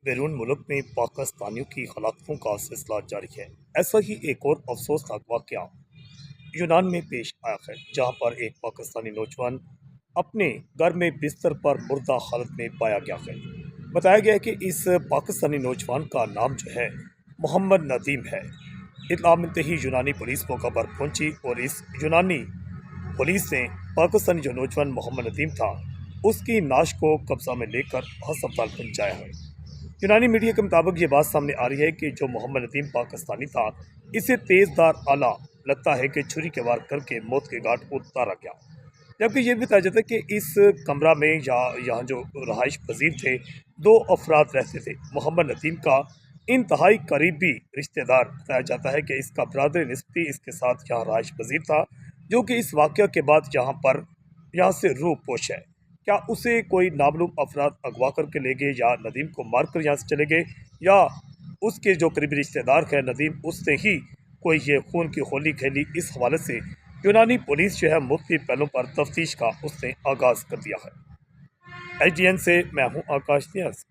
بیرون ملک میں پاکستانیوں کی ہلاکتوں کا سلسلہ جاری ہے۔ ایسا ہی ایک اور افسوسناک واقعہ یونان میں پیش آیا ہے، جہاں پر ایک پاکستانی نوجوان اپنے گھر میں بستر پر مردہ حالت میں پایا گیا ہے۔ بتایا گیا ہے کہ اس پاکستانی نوجوان کا نام جو ہے محمد ندیم ہے۔ اطلاع ملتے ہی یونانی پولیس کو خبر پہنچی اور اس یونانی پولیس نے پاکستانی جو نوجوان محمد ندیم تھا اس کی نعش کو قبضہ میں لے کر ہسپتال پہنچایا ہے۔ یونانی میڈیا کے مطابق یہ بات سامنے آ رہی ہے کہ جو محمد ندیم پاکستانی تھا، اسے تیز دھار آلہ لگتا ہے کہ چھری کے وار کر کے موت کے گھاٹ اتارا گیا، جبکہ یہ بھی بتایا جاتا ہے کہ اس کمرہ میں یہاں جو رہائش پذیر تھے 2 افراد رہتے تھے۔ محمد ندیم کا انتہائی قریبی رشتہ دار بتایا جاتا ہے کہ اس کا برادر نسبتی اس کے ساتھ یہاں رہائش پذیر تھا، جو کہ اس واقعہ کے بعد یہاں سے روح پوش ہے۔ کیا اسے کوئی نامعلوم افراد اغوا کر کے لے گئے یا ندیم کو مار کر یہاں سے چلے گئے، یا اس کے جو قریبی رشتہ دار ہے ندیم، اس سے ہی کوئی یہ خون کی ہولی کھیلی؟ اس حوالے سے یونانی پولیس جو ہے مختلف پہلوؤں پر تفتیش کا اس نے آغاز کر دیا ہے۔ HDN سے میں ہوں آکاش نیاز۔